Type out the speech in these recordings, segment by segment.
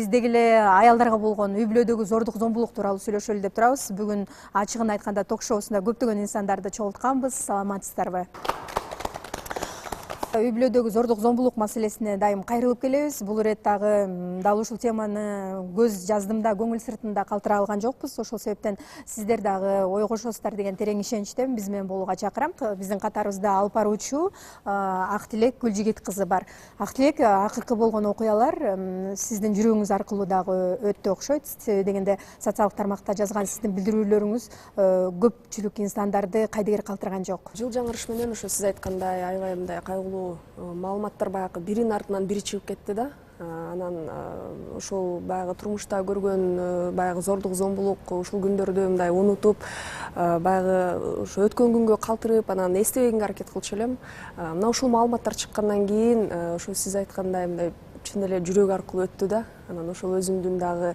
биздеги эле аялдарга болгон үй бүлөдөгү зордук зомбулук тууралуу сүйлөшөлү деп турабыз. Бүгүн ачыгын айтканда ток-шоусунда көптөгөн инсандарды чогултканбыз. Саламатсыздарбы? Үй бүлөдөгү зордук зомбулук маселесине дайым кайрылып келебиз. Бул ирет дагы дал ушул теманы көз жаздым да, көңүл сыртында калтыра алган жокпуз. Ошол себептен сиздер дагы ой кошосуздар деген терең ишеничтемин. Биз менен болууга чакырам. Биздин катарыбызда алып баруучу Актилек Гүлжигит кызы бар. Актилек, акыркы болгон окуялар сиздин жүрөгүңүз аркылуу дагы өттү окшойт. Себеби дегенде социалдык тармакта жазган сиздин билдирүүлөрүңүз көпчүлүк инсандарды кайдыгер калтырган жок. Жыл жаңырыш менен ошо сиз айткандай аябай мындай кайгылуу маалыматтар баягы биринин артынан бири чыгып кетти да. Анан ошол баягы турмушта көргөн баягы зордук зомбулук ушул күндөрдү мындай унутуп, баягы ошо өткөн күнгө калтырып, анан эстебегенге аракет кылчу элем. Мына ушул маалыматтар чыккандан кийин ошо сиз айткандай мындай чын эле жүрөк аркылуу өттү да. Анан ошол өзүмдүн дагы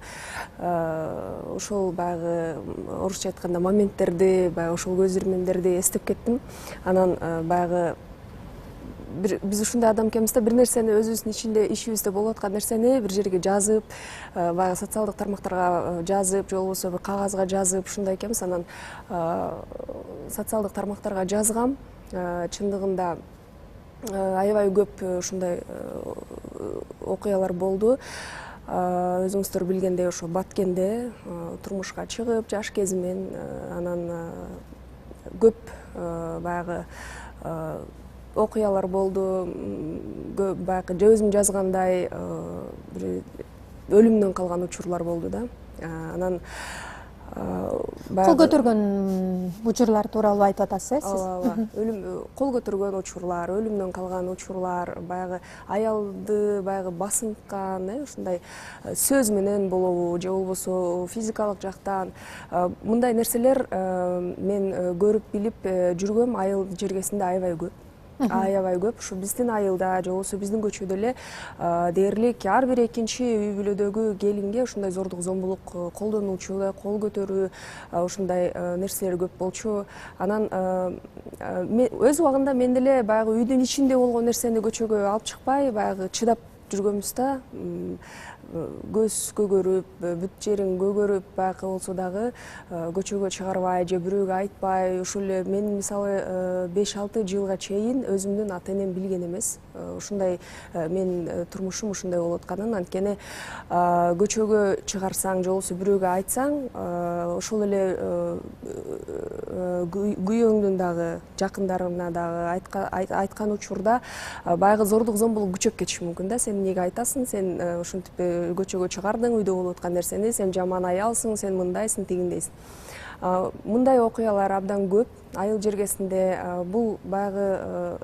ошол баягы орусча айтканда моменттерди, баягы ошол көз ирмемдерди эстеп кеттим. Анан баягы биз ушундай адам экенбиз да, бир нерсени өзүбүздүн ичинде ишибизде болуп аткан нерсени бир жерге жазып, баягы социалдык тармактарга жазып, же болбосо бир кагазга жазып ушундай экенбиз. Анан социалдык тармактарга жазгам. Чындыгында аябай көп ушундай окуялар болду. Өзүңүздөр билгендей ошо Баткенде турмушка чыгып, жаш кезимен анан көп баягы окуялар болду. Баягы же өзүм жазгандай бир өлүмдөн калган учурлар болду да. Анан кол көтөргөн учурлар тууралуу айтып атасыз, сиз? Ооба, кол көтөргөн учурлар, өлүмдөн калган учурлар, баягы аялды баягы басынткан, ушундай сөз менен болобу, же болбосо физикалык жактан мындай нерселер мен көрүп билип жүргөм. Айыл жергесинде аябай көп. Аябай көп. Ушу биздин айылда же болбосо биздин көчөдө эле дээрлик ар бир экинчи үй бүлөдөгү келинге ушундай зордук зомбулук колдонуучу, кол көтөрүү ушундай нерселер көп болчу. Анан өз убагында мен деле баягы үйдүн ичинде болгон нерсени көчөгө алып чыкпай, баягы чыдап жүргөнбүз да. Көз көгөрүп, бүт жериң көгөрүп, баягы болсо дагы көчөгө чыгарбай же бирөөгө айтпай, ушул эле мен мисалы 5-6 жылга чейин өзүмдүн ата энем билген эмес. Ушундай мен турмушум ушундай болуп атканын, анткени көчөгө чыгарсаң же болбосо бирөөгө айтсаң, ошол эле күйөөңдүн дагы, жакындарына дагы айткан учурда баягы зордук зомбулук күчөп кетиши мүмкүн да. Сен эмнеге айтасың, сен ушинтип көчөгө чыгардың, үйдө болуп аткан нерсени, сен жаман аялсың, сен мындайсың, тигиндейсиң. Мындай окуялар абдан көп айыл жергесинде. Бул баягы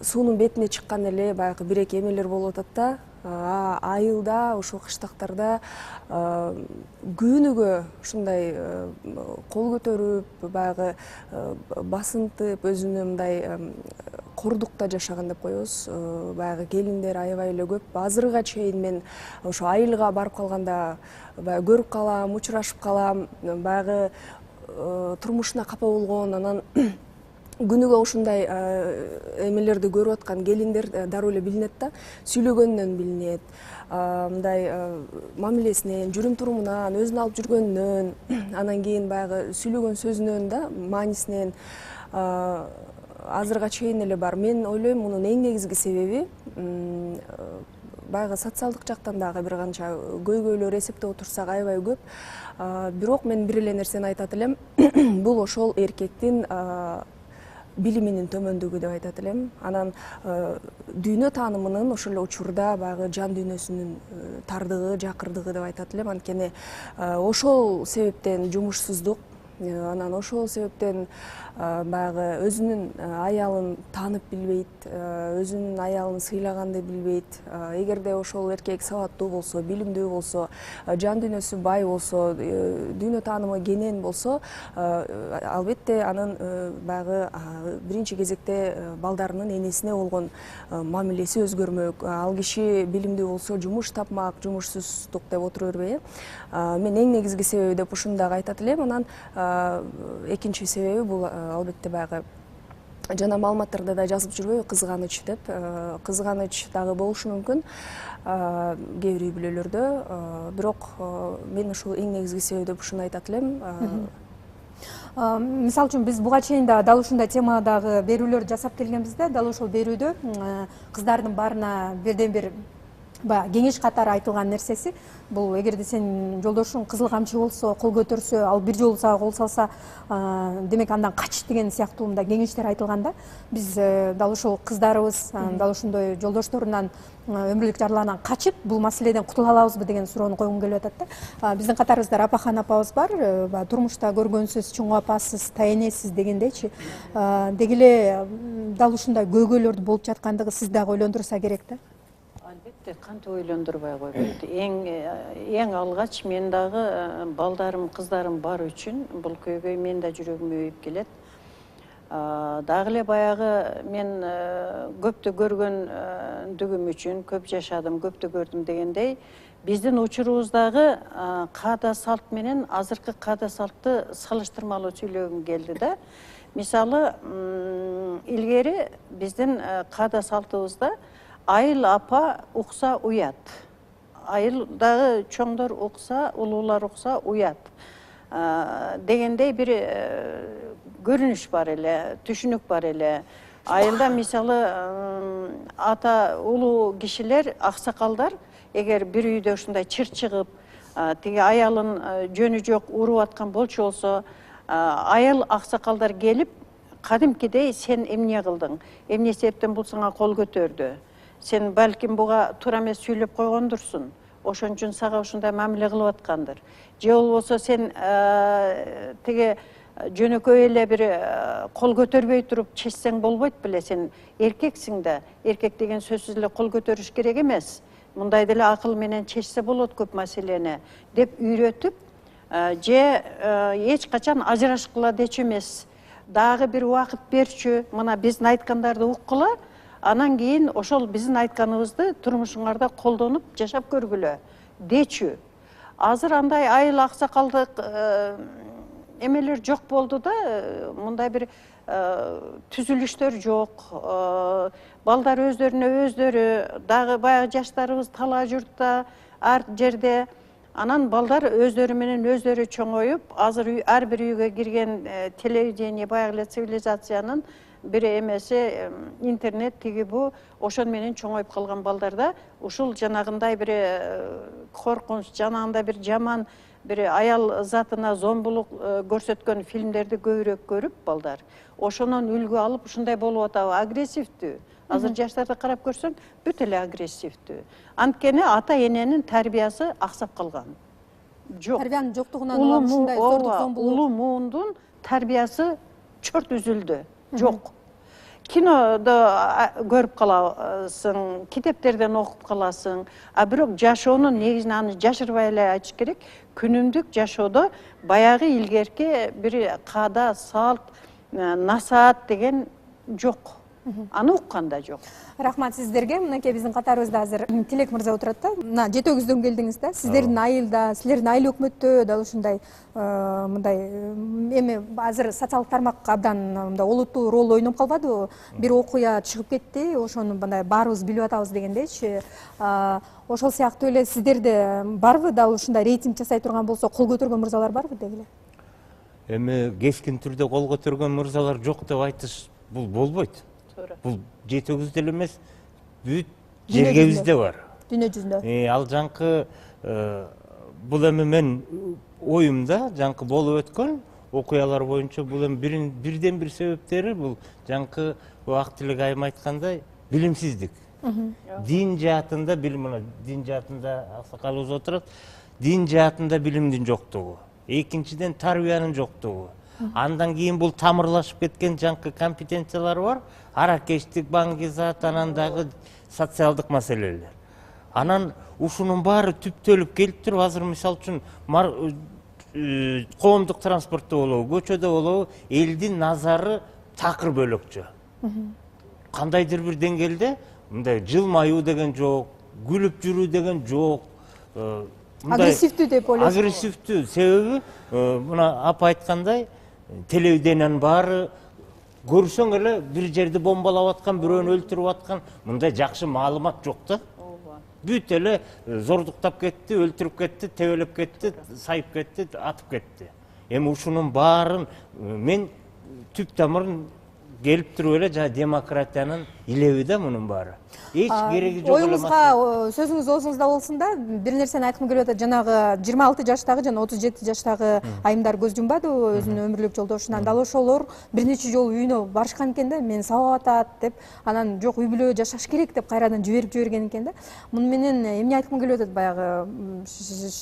суунун бетине чыккан эле баягы бир-эки эмелер болуп атат да. Айылда, ушул кыштактарда күнүгө ушундай кол көтөрүп, баягы басынтып, өзүнө мындай кордукта жашаган деп коебуз. Баягы келиндер аябай эле көп. Азырыга чейин мен ошо айылга барып калганда баягы көрүп калам, учурашып калам. Баягы турмушуна капа болгон, анан күнүгө ушундай эмелерди көрүп аткан келиндер дароо эле билинет да. Сүйлөгөнүнөн билинет, мындай мамилесинен, жүрүм турумунан, өзүн алып жүргөнүнөн, анан кийин баягы сүйлөгөн сөзүнөн да, маанисинен азырыга чейин эле бар. Мен ойлойм, мунун эң негизги себеби баягы социалдык жактан дагы бир канча көйгөйлөр эсептеп отурсак аябай көп. Бирок мен бир эле нерсени айтат элем. Бул ошол эркектин билиминин төмөндүгү деп айтат элем. Анан дүйнө таанымынын ошол эле учурда баягы жан дүйнөсүнүн тардыгы, жакырдыгы деп айтат элем. Анткени ошол себептен жумушсуздук, анан ошол себептен баягы өзүнүн аялын таанып билбейт, өзүнүн аялын сыйлаганды билбейт. Эгерде ошол эркек сабаттуу болсо, билимдүү болсо, жан дүйнөсү бай болсо, дүйнө таанымы кенен болсо, албетте анын баягы биринчи кезекте балдарынын энесине болгон мамилеси өзгөрмөк. Ал киши билимдүү болсо, жумуш тапмак, жумушсуздук деп отура бербей. Мен эң негизги себеби деп ушуну дагы айтат элем. Анан экинчи себеби бул албетте баягы жана маалыматтарда да жазып жүрбөйбү кызганыч деп. Кызганыч дагы болушу мүмкүн кээ бир үй бүлөлөрдө, бирок мен ушул эң негизги себеп деп ушуну айтат элем. Мисалы үчүн биз буга чейин да дал ушундай темадагы берүүлөрдү жасап келгенбиз да, дал ошол берүүдө кыздардын баарына бирден бир баягы кеңеш катары айтылган нерсеси бул: эгерде сенин жолдошуң кызыл камчы болсо, кол көтөрсө, ал бир жолу сага кол салса, демек андан кач деген сыяктуу мындай кеңештер айтылган да. Биз дал ушул кыздарыбыз дал ушундай жолдошторунан өмүрлүк жарларынан качып бул маселеден кутула алабызбы деген суроону койгум келип атат да. Биздин катарыбызда Рапахан апабыз бар, турмушта көргөнсүз чоң апасыз, таенесиз дегендейчи. Деги эле дал ушундай көйгөйлөрдү болуп жаткандыгы сизди дагы ойлондурса керек да. Албетте, кантип ойлондурбай койбойт. Эң алгач мен дагы балдарым, кыздарым бар үчүн бул көйгөй мен да жүрөгүмө үйүп келет. Дагы эле баягы мен көптү көргөндүгүм үчүн көп жашадым, көптү көрдүм дегендей, биздин учурубуздагы каада салт менен азыркы каада салтты салыштырмалуу сүйлөгүм келди да. Мисалы, илгери биздин каада салтыбызда айыл апа укса уят. Айылдагы чоңдор укса, улуулар укса уят. Дегендей бир көрүнүш бар эле, түшүнүк бар эле. Айылда мисалы ата улуу кишилер, аксакалдар, эгер бир үйдө ушундай чыр чыгып, тиги аялын жөнү жок уруп аткан болчу болсо, айыл аксакалдар келип, кадимкидей сен эмне кылдың? Эмне себептен бул сага кол көтөрдү? Сен балким буга туура эмес сүйлөп койгондурсуң. Ошон үчүн сага ушундай мамиле кылып аткандыр. Же болбосо сен тиги жөнөкөй эле бир кол көтөрбөй туруп чечсең болбойт беле, сен эркексиң да. Эркек деген сөзсүз эле кол көтөрүш керек эмес. Мындай деле акыл менен чечсе болот көп маселени деп үйрөтүп, же эч качан ажырашкыла дечү эмес. Дагы бир убакыт берчү, мына биздин айткандарды уккула, анан кийин ошол биздин айтканыбызды турмушуңарда колдонуп жашап көргүлө дечү. Азыр андай айыл аксакалдык эмелер жок болду да, мындай бир түзүлүштөр жок. Балдар өздөрүнө өздөрү, дагы баягы жаштарыбыз талаа журтта, ар жерде. Анан балдар өздөрү менен өздөрү чоңоюп, азыр ар бир үйгө кирген телевидение, баягы эле цивилизациянын бир эмеси интернет тиги бу, ошон менен чоңоюп калган балдарда ушул жанагындай бир коркунуч, жанагындай бир жаман бир аял затына зомбулук көрсөткөн фильмдерди көбүрөөк көрүп балдар, ошонон үлгү алып ушундай болуп атабы, агрессивдүү. Азыр жаштарды карап көрсөң, бүт эле агрессивдүү. Анткени ата эненин тарбиясы аксап калган. Жок. Тарбиянын жоктугунан ушундай зордук зомбулук. Улуу муундун тарбиясы чорт үзүлдү. Жок. Кинодо көрүп каласың, китептерден окуп каласың, бирок жашоонун негизин аны жашырбай эле айтыш керек. Күнүмдүк жашоодо баягы илгерки бир каада, салт, насаат деген жок. Аны укканда жок. Рахмат сиздерге. Мынакей биздин катарыбызда азыр Тилек мырза отурат да. Мына жетөөңүздөн келдиңиз да. Сиздердин айылда, силердин айыл өкмөттө дал ушундай мындай эми азыр социалдык тармак абдан мындай олуттуу роль ойноп калбадыбы? Бир окуя чыгып кетти, ошону мындай баарыбыз билип атабыз дегендейчи. Ошол сыяктуу эле сиздерде барбы дал ушундай рейтинг жасай турган болсо кол көтөргөн мырзалар барбы деги эле? Эми кескин түрдө кол көтөргөн мырзалар жок деп айтыш бул болбойт. Бул жетөөбүздө эле эмес, бүт жергебизде бар. Дүйнө жүзүндө. Ал жанкы бул эми мен оюмда жанкы болуп өткөн окуялар боюнча бул эми бирден бир себептери бул жанкы Актилек айым айткандай билимсиздик. Дин жаатында билим, дин жаатында аксакалыбыз отурат. Дин жаатында билимдин жоктугу. Экинчиден тарбиянын жоктугу. Андан кийин бул тамырлашып кеткен жанкы компетенциялар бар. Аракечтик, баңгизат, анан дагы социалдык маселелер. Анан ушунун баары түптөлүп келип туруп, азыр мисалы үчүн коомдук транспортто болобу, көчөдө болобу, элдин назары такыр бөлөкчө. Кандайдыр бир деңгээлде мындай жылмаюу деген жок, күлүп жүрүү деген жок. Агрессивдүү деп ойлойсуз? Агрессивдүү. Себеби мына апа айткандай, телевидениянын баары көрсөң эле бир жерди бомбалап аткан, бирөөнү өлтүрүп аткан мындай жакшы маалымат жок да. Бүт эле зордуктап кетти, өлтүрүп кетти, тебелеп кетти, сайып кетти, атып кетти. Эми ушунун баарын мен түп тамырын келип туруп эле жана демократиянын илеби да мунун баары. Эч кереги жок эле. Оюңузга сөзүңүз оозуңузда болсун да, бир нерсени айткым келип атат. Жанагы 26 жаштагы жана 37 жаштагы айымдар көз жумбадыбы өзүнүн өмүрлүк жолдошунан? Дал ошолор бир нече жолу үйүнө барышкан экен да, мени сабап атат деп, анан жок үй бүлө жашаш керек деп кайрадан жиберген экен да. Муну менен эмне айткым келип атат, баягы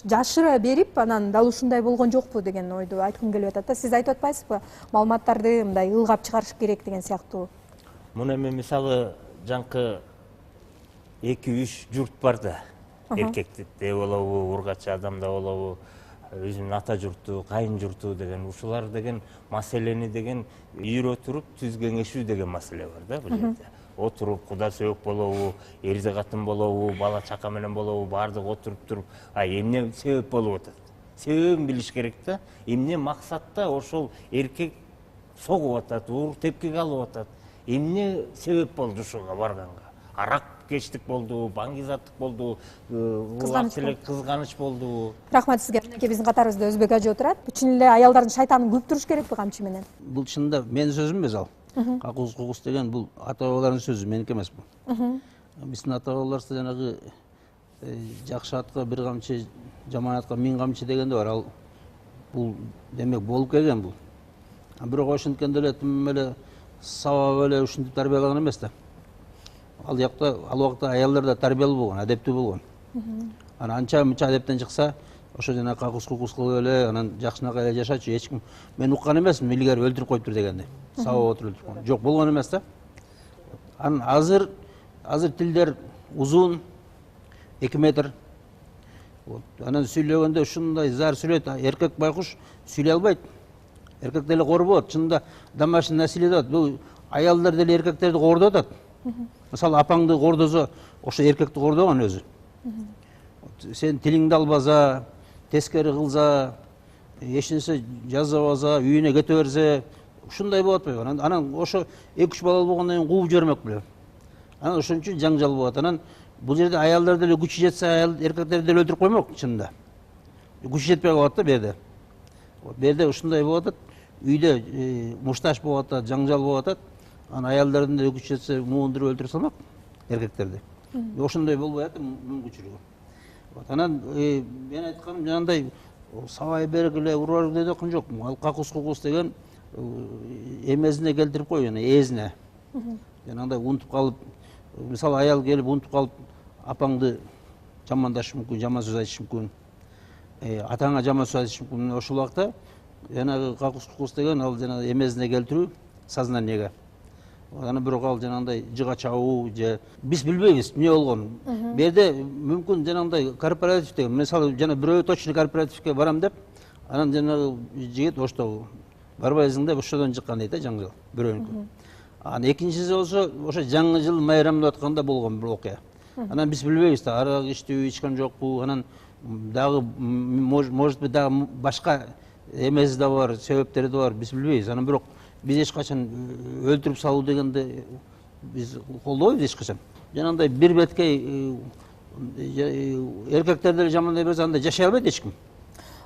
жашыра берип, анан дал ушундай болгон жокпу деген ойду айткым келип атат да. Сиз айтып атпайсызбы? Маалыматтарды мындай ылгап чыгарыш керек деген сыяктуу. Муну эми мисалы жанкы 2-3 журт бар да. Эркекте болобу, ургачы адамда болобу, өзүнүн ата журту, кайын журту деген ушулар деген маселени деген үйрө туруп түз кеңешүү деген маселе бар да бул жерде. Отуруп куда сөйөк болобу, эрди катын болобу, бала чака менен болобу, баардыгы отуруп туруп, эмне себеп болуп атат? Себебин билиш керек да. Эмне максатта ошол эркек согуп атат, уур тепкиге алып атат? Эмне себеп болду ушуга барганга? Арак кечтик болду, баңгизаттык болду, кызганыч болду. Рахмат сизге. Мынакей биздин катарыбызда Өзбек ажы отурат. Чын эле аялдардын шайтанын күйүп туруш керекпи камчы менен? Бул чынында менин сөзүм эмес ал. Какус деген бул ата бабалардын сөзү, меники эмес бул. Биздин ата бабаларыбызда жанагы жакшы атка бир камчы, жаман атка 1000 камчы дегенде бар. Ал бул демек болуп келген бул. Бирок ошенткенде эле тим эле сабап эле ушинтип тарбиялаган эмес да. Ал убакта аялдар да тарбиялуу болгон, адептүү болгон. Анан анча мынча адептен чыкса, ошо жана какус кылып эле, анан жакшынакай эле жашачу, эч ким мен уккан эмесмин, илгери өлтүрүп коюптур дегенди. Сабап отуруп өлтүрүп. Жок, болгон эмес да. Анан азыр тилдер узун, 2 метр. Анан сүйлөгөндө ушундай зар сүйлөйт, эркек байкуш сүйлөй албайт. Эркек деле корбойт, чынында домашний насилие деп атат. Бул аялдар деле эркектерди кордоп атат. Мисалы апаңды кордосо, ошо эркекти кордогон өзү. Сен тилиңди албаса, тескери кылса, эч нерсе жазабаса, үйүнө кете берсе, ушундай болот атпайбы? Анан ошо 2-3 балалуу болгондон кийин кууп жибермек беле. Анан ошон үчүн жаңжал болот. Анан бул жерде аялдар деле күчү жетсе, эркектерди деле өлтүрүп коймок чынында. Күчү жетпей калат да берде. Берде ушундай болот атат. Үйдө мушташ болот атат, жаңжал болот атат. Анан аялдардын да күчү жетсе, муундуруп өлтүрүп салмак эркектерди. Ошондой болбой атат мүмкүнчүлүгү. Анан мен айтканым жанагындай сабай бергиле, урар деп аткан жок. Ал какус деген эмезине келтирип кой, эзине. Жанагындай унутуп калып, мисалы аял келип унутуп калып, апаңды жамандашышы мүмкүн, жаман сөз айтышы мүмкүн. Атаңа жаман сөз айтышы мүмкүн. Ошол убакта жанагы какус деген ал жанагы эмезине келтирүү сознаниеге. Анан бирок ал жанагындай жыга чабуу же биз билбейбиз эмне болгонун. Берде мүмкүн жанагындай корпоратив деген, мисалы жана бирөө точно корпоративке барам деп, анан жанагы жигит ошто барбайсың деп ошодон жыккан дейт жаңжал бирөөнүкү. Анан экинчиси болсо ошо жаңы жыл майрамдап атканда болгон бир окуя. Анан биз билбейбиз да, арак ичтиби, ичкен жокпу, анан дагы может быть дагы башка эмеси да бар, себептери да бар, биз билбейбиз. Анан бирок биз эч качан өлтүрүп салуу дегенди биз колдобойбуз эч качан. Жанагындай бир беткей эркектер деле жамандай берсе, анда жашай албайт эч ким.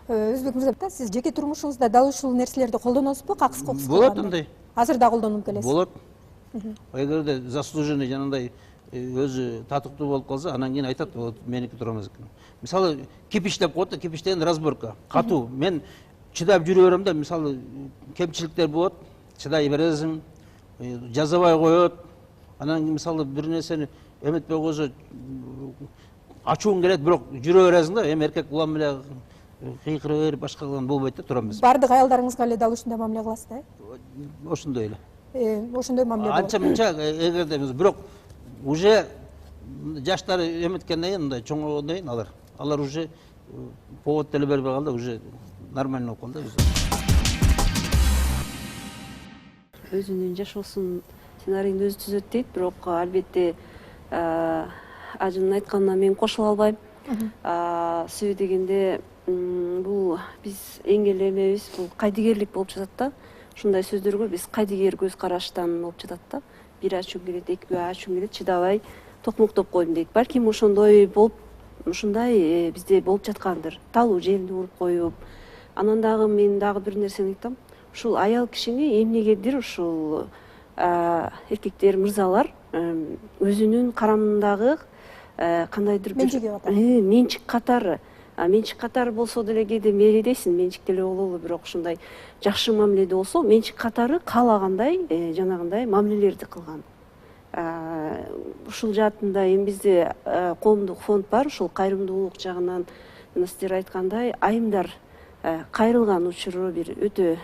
Өзбек мырза, сиз жеке турмушуңузда дал ушул нерселерди колдоносузбу? Какыс кокус болот андай. Азыр да колдонуп келесиз? Болот. Эгерде заслуженный жанагындай өзү татыктуу болуп калса, анан кийин айтат, вот меники тура эмес экен. Мисалы кипиш деп коет да, кипиш деген разборка, катуу. Мен чыдап жүрө берем да, мисалы кемчиликтер болот, чыдай бересиң, жазабай коет. Анан кийин мисалы бир нерсени эметпей койсо ачууң келет, бирок жүрө бересиң да, эми эркек улам эле кыйкыра берип башка кылган болбойт да, тура эмес. Бардык аялдарыңызга эле дал ушундай мамиле кыласыз да? Ошондой эле. Ошондой мамиле болот. Анча-мынча эгерде бирок уже жаштары эметкенден кийин, мындай чоңойгондон кийин алар уже повод деле бербей калды, уже нормально болуп калды. Өзүнүн жашоосун сценарийин өзү түзөт дейт, бирок албетте ажынын айтканына мен кошула албайм. Себеби дегенде бул биз эң эле эмебиз, бул кайдыгерлик болуп жатат да. ушундай сөздөргө биз кайдыгер көз караштан болуп жатат да. Бир ачуу келет, эки ачуу келет, чыдабай токмоктоп койдум дейт. Балким ошондой болуп, ушундай бизде болуп жаткандыр. Талуу жеринде уруп коюп. Анан дагы мен дагы бир нерсени айтам. Ушул аял кишини эмнегедир ушул эркектер, мырзалар өзүнүн карамындагы кандайдыр бир менчик катары. Менчик катары болсо деле кээде мээридейсиң, менчик деле болобу, бирок ушундай жакшы мамиледе болсо, менчик катары каалагандай жанагындай мамилелерди кылган. Ушул жаатында эми бизде коомдук фонд бар, ушул кайрымдуулук жагынан сиздер айткандай айымдар кайрылган учуру бир өтө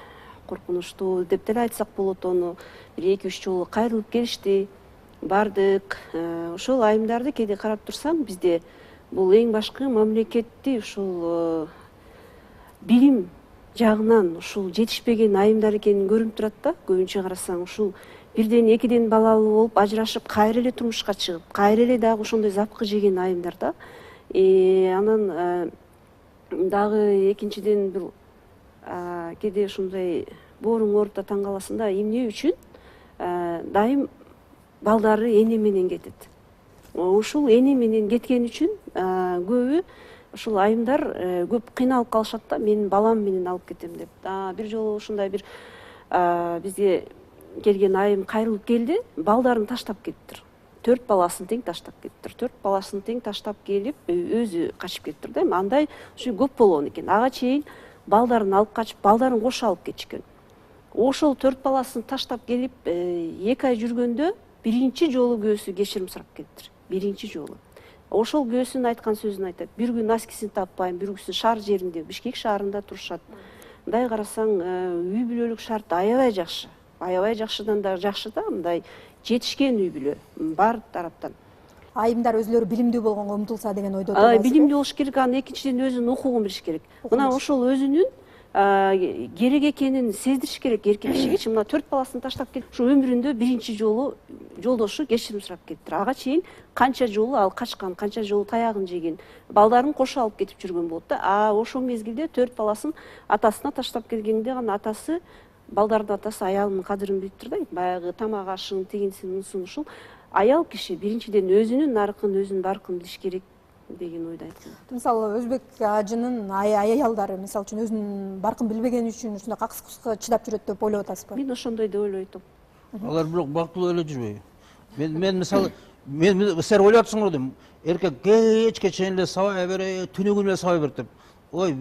коркунучтуу деп деле айтсак болот. Ону бир 2-3 жолу кайрылып келишти, бардык. Ошол айымдарды кээде карап турсаң, бизде бул эң башкы мамлекетти ушул билим жагынан ушул жетишпеген айымдар экени көрүнүп турат да. Көбүнчө карасаң ушул бирден экиден балалуу болуп ажырашып, кайра эле турмушка чыгып, кайра эле дагы ошондой запкы жеген айымдар да. Анан дагы экинчиден бир кээде ушундай бооруң ооруп да таң каласың да, эмне үчүн дайым балдары эне менен кетет. Ушул эне менен кеткен үчүн көбү ушул айымдар көп кыйналып калышат да, менин балам менен алып кетем деп. Бир жолу ушундай бир бизге келген айым кайрылып келди, балдарын таштап кетиптир. 4 баласын тең таштап кетиптир. 4 баласын тең таштап келип, өзү качып кетиптир да. Андай ушу көп болгон экен. Ага чейин балдарын алып качып, балдарын кошо алып кетишкен. Ошол 4 баласын таштап келип, 2 ай жүргөндө биринчи жолу көөсү кечирим сурап кетиптир. Биринчи жолу. Ошол көөсүн айткан сөзүн айтат. Бир күн аскисин таппайм, бир күн шаар жеринде, Бишкек шаарында турушат. Мындай карасаң, үй бүлөлүк шарты аябай жакшы. Аябай жакшыдан да жакшы да, мындай жетишкен үй бүлө бар тараптан. Айымдар өзлөрү билимдүү болгонго умтулса деген ойдо отурасызбы? Билимдүү болуш керек, анан экинчиден өзүнүн укугун билиш керек. Мына ошол өзүнүн керек экенин сездириш керек эркек кишигечи. Мына 4 баласын таштап келип, ушу өмүрүндө биринчи жолу жолдошу кечирим сурап кетиптир. Ага чейин канча жолу ал качкан, канча жолу таягын жеген, балдарын кошо алып кетип жүргөн болот да. Ошол мезгилде 4 баласын атасына таштап келгенде гана атасы, балдардын атасы аялынын кадырын билиптир да. Баягы тамак ашын, тигинсин, мунусун ушул аял киши биринчиден өзүнүн наркын, өзүнүн баркын билиш керек деген ойду айткан. Мисалы өзбек ажынын аялдары мисалы үчүн өзүнүн баркын билбеген үчүн ушундай какыс куска чыдап жүрөт деп ойлоп атасызбы? Мен ошондой деп ойлойт. Алар бирок бактылуу ойлоп жүрбөйбү. Мен мисалы силер ойлоп атсыңар дейм. Эркек кечке чейин эле сабай берет, түнүгүн эле сабай берет деп. Ой,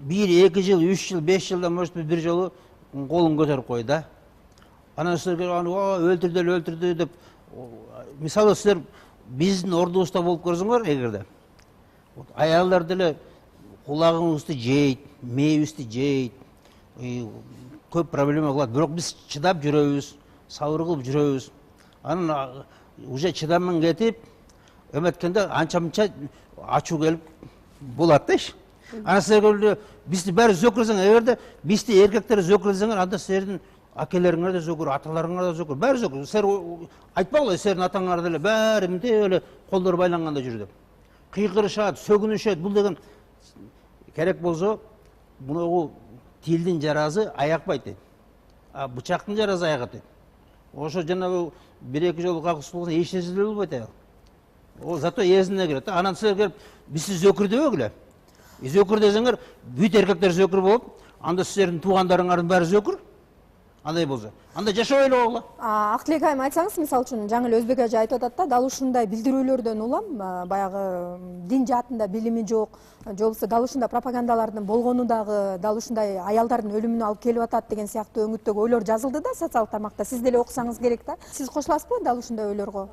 1-2 жыл, 3 жыл, 5 жылдан может бир жолу колун көтөрүп кой да. Анан силерге өлтүрдү деп. Мисалы силер биздин ордубузда болуп көрсөңөр, эгерде аялдар деле кулагыбызды жейт, мээбизди жейт, көп проблема кылат. Бирок биз чыдап жүрөбүз, сабыр кылып жүрөбүз. Анан уже чыдамың кетип, эметкенде анча-мынча ачуу келип болот да иш. Анан силерге бизди баары зөкүрсөң, эгерде бизди эркектер зөкүрсөңөр, анда силердин акелериңер да зөкүр, аталарыңар да зөкүр, баары зөкүр. Силер айтпагыла, силердин атаңар деле баары мынтип эле колдору байланганда жүрүп деп. Кыйкырышат, сөгүнүшөт. Бул деген керек болсо, мунугу тилдин жарасы аякпайт дейт. Бычактын жарасы аягат дейт. Ошо жанагы 1-2 жолу какыс болгон эч нерсе деле болбойт аял. Ол зато эзине кирет. Анан силер келип бизди зөкүр дебегиле. Зөкүр десеңер, бүт эркектер зөкүр болуп, анда силердин туугандарыңардын баары зөкүр. Андай болсо, анда жашабай эле койгула. Актилек айым, айтсаңыз, мисалы үчүн жаңы эле өзбек ажы айтып атат да, дал ушундай билдирүүлөрдөн улам баягы дин жаатында билими жок, же болбосо дал ушундай пропагандалардын болгону дагы дал ушундай аялдардын өлүмүнө алып келип атат деген сыяктуу өңүттөгү ойлор жазылды да социалдык тармакта. Сиз деле окусаңыз керек да. Сиз кошуласызбы дал ушундай ойлорго?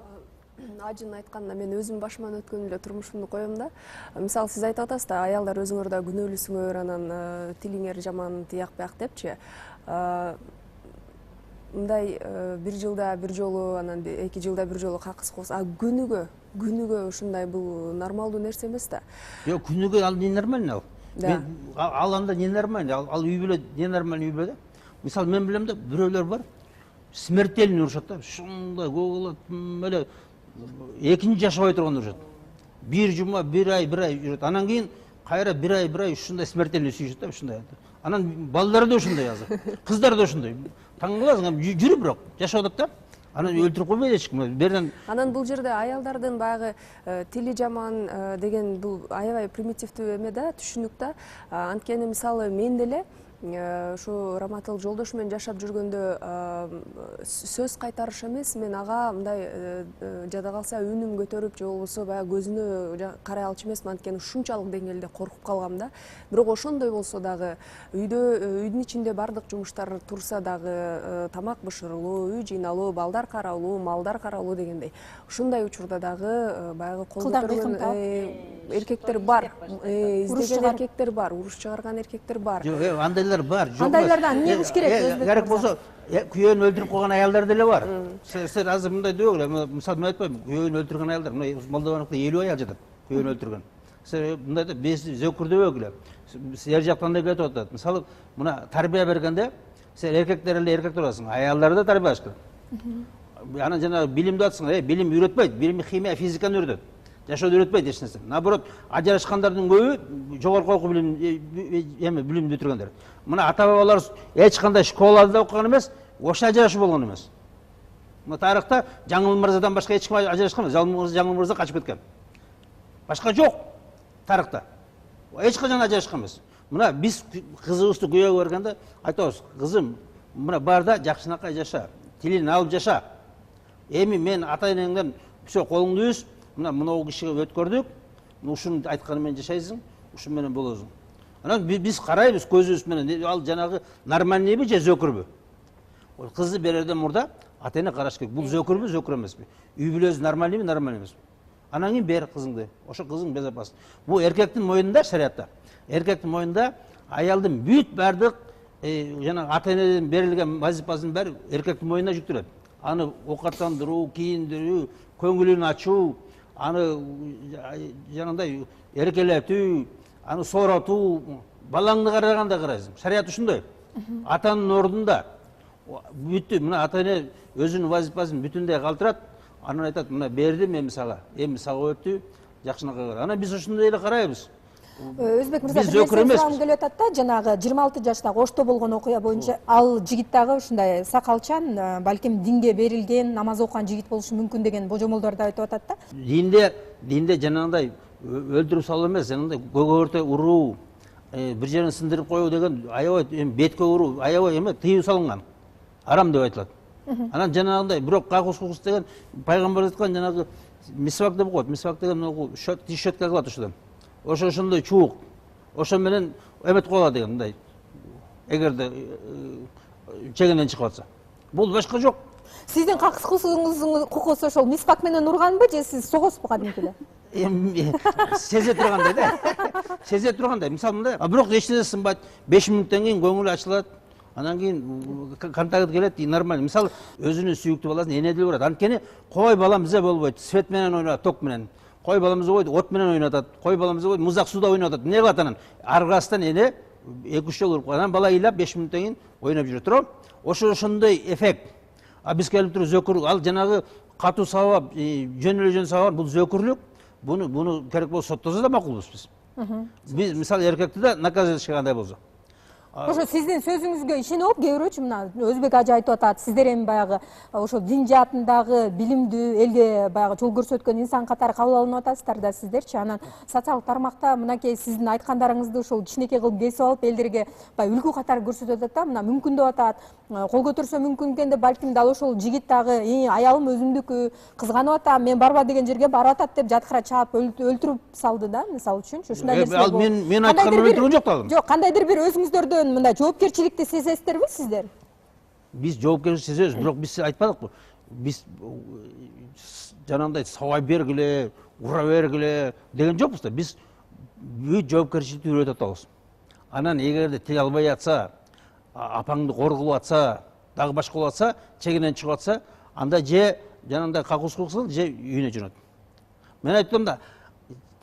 Ажын айтканда мен өзүм башыман өткөн эле турмушумду коем да. Мисалы сиз айтып атасыз да, аялдар өзүңөр да күнөөлүүсүңөр, анан тилиңер жаман тияк бияк депчи. Мындай бир жылда бир жолу, анан 2 жылда бир жолу какыс кылса, күнүгө ушундай бул нормалдуу нерсе эмес да. Жок, күнүгө ал не нормально ал. Ал анда не нормально, ал үй бүлө не нормально үй бүлө да. Мисалы мен билем да, бирөөлөр бар, смертельный урушат да, ушундай көк алат эле экинчи жашабай турган урушат. Бир жума, бир ай жүрөт. Анан кийин кайра бир ай ушундай смертельный сүйүшөт да, ушундай. Анан балдары да ошондой азыр. Кыздар да ошондой. Таң каласың, жүрүп бирок жашап атат да. Анан өлтүрүп койбойт эч ким. Берден Анан бул жерде аялдардын баягы тили жаман деген бул аябай примитивдүү эме да, түшүнүк да. Анткени мисалы мен деле ушу раматылык жолдошу менен жашап жүргөндө сөз кайтарыш эмес, мен ага мындай жада калса үнүм көтөрүп же болбосо баягы көзүнө карай алчу эмесмин, анткени ушунчалык деңгээлде коркуп калгам да. Бирок ошондой болсо дагы үйдүн ичинде бардык жумуштар турса дагы тамак бышырылуу, үй жыйналуу, балдар каралуу, малдар каралуу дегендей. Ушундай учурда дагы баягы кол көтөргөн эркектер бар, издеген эркектер бар, уруш чыгарган эркектер бар. андайлар бар, жок. Андайлардан эмне кылыш керек? Керек болсо, күйөөнү өлтүрүп койгон аялдар деле бар. Силер азыр мындай дөгүлө, мисалы мен айтпайм, күйөөнү өлтүргөн аялдар, мына Молдованыкта 50 аял жатат, күйөөнү өлтүргөн. Силер мындай да бес зөкүрдөбөгүлө. Силер жактан да кетип атат. Мисалы, мына тарбия бергенде, силер эркектер эле эркек турасың, аялдарды да тарбиялаш керек. Анан жана билимди атсың, билим үйрөтпөйт, билим химия, физиканы үйрөтөт. Жашооду үйрөтпөйт эч нерсе. Наоборот, ажырашкандардын көбү жогорку окуу билимди бүтүргөндөр. Мына ата бабалар эч кандай школада окуган эмес, ошо ажырашуу болгон эмес. Мына тарыхта Жаңыл мырзадан башка эч ким ажырашкан эмес. Жаңыл мырза качып кеткен. Башка жок тарыхта. Эч качан ажырашкан эмес. Мына биз кызыбызды күйөөгө бергенде айтабыз, кызым, мына бар да жакшынакай жаша, тилин алып жаша. Эми мен ата энеңден все колуңду үз, мына кишиге өткөрдүк, ушуну айтканы менен жашайсың, ушу менен болосуң. Анан биз карайбыз көзүбүз менен, ал жанагы нормальныйбы же зөкүрбү? Кызды берерден мурда ата эне караш керек. Бул зөкүрбү, зөкүр эмеспи? Үй бүлөсү нормальныйбы, нормаль эмеспи? Анан кийин бер кызыңды. Ошо кызың безопасный. Бул эркектин мойнунда шариатта. Эркектин мойнунда аялдын бүт бардык жана ата энеден берилген вазифасынын баары эркектин мойнуна жүктөлөт. Аны оокаттандыруу, кийиндирүү, көңүлүн ачуу, аны жанагындай эркелетүү, аны сооротуу, балаңды караганда карайсың. Шариат ушундай. Атанын ордунда бүттү, мына ата эне өзүнүн вазифасын бүтүндөй калтырат, анан айтат, мына бердим эми сага өттү, жакшынакай кара. Анан биз ошондой эле карайбыз. Өзбек мырза, бир сурагым келип атат да, жанагы 26 жаштагы Ошто болгон окуя боюнча ал жигит дагы ушундай сакалчан, балким динге берилген, намаз окуган жигит болушу мүмкүн деген божомолдорду айтып атат да. Динде жанагындай өлтүрүп салуу эмес, жанагындай көгөртө уруу, бир жерин сындырып коюу деген аябай бетке уруу, аябай эме тыюу салынган. Арам деп айтылат. Анан жанагындай бирок кагус деген пайгамбар айткан жанагы мисвак деп коет. Мисвак деген щетка кылат ошодон. Ошондой чуук. Ошо менен эмет коюлат деген мындай. Эгерде чегинден чыгып атса. Бул башка жок. Сиздин каксыңыздын кукусу ошол мисвак менен урганбы же сиз согосузбу кадимки эле? Сезе тургандай да. Сезе тургандай. Мисалы мындай, бирок эч нерсе сынбайт. 5 мүнөттөн кийин көңүл ачылат. Анан кийин контакт келет, нормаль. Мисалы өзүнүн сүйүктүү баласын энедил барат. Анткени кой балам бизе болбойт, свет менен ойнойт, ток менен. Кой баламыз ойнойт, от менен ойнотот. Кой баламыз ойнойт, музак сууда ойнотот. Эмне кылат анан? Аргастан эне 2-3 жолу уруп калат. Анан бала ыйлап 5 мүнөттөн кийин ойноп жүрөт. Туруп, ошондой эффект. Биз келип туруп зөкүр, ал жанагы катуу сабап, жөн эле сабап, бул зөкүрлүк. Буну керек болсо соттосо да макулбуз биз. Биз мисалы эркекти да наказать этишке кандай болсо. Ошо сиздин сөзүңүзгө ишенип алып, кээ бирөөчү мына Өзбек ажы айтып атат, сиздер эми баягы ошо дин жаатындагы билимдүү, элге баягы жол көрсөткөн инсан катары кабыл алынып атасыздар да сиздерчи. Анан социалдык тармакта мынакей сиздин айткандарыңызды ошол кичинекей кылып кесип алып, элдерге баягы үлгү катары көрсөтүп атат да, мына мүмкүн деп атат. Кол көтөрсө мүмкүн экен деп, балким дал ошол жигит дагы, аялым өзүмдүкү, кызганып атам, мен барба деген жерге барып атат деп жаткыра чаап өлтүрүп салды да, мисалы үчүнчү. Ушундай нерселер болду. Мен айтканым өлтүргөн жок да. Жок, кандайдыр бир өзүңүздөрдөн мындай жоопкерчиликти сезесиздерби сиздер? Биз жоопкерчилик сезебиз, бирок биз айтпадыкпы? Биз жанагындай сабай бергиле, ура бергиле деген жокпуз да. Биз бүт жоопкерчиликти үйрөтүп атабыз. Анан эгерде тие албай атса, апаңды кор кылып атса, дагы башка болуп атса, чегинен чыгып атса, анда же жанагындай какус кылсын, же үйүнө жөнөт. Мен айттым да,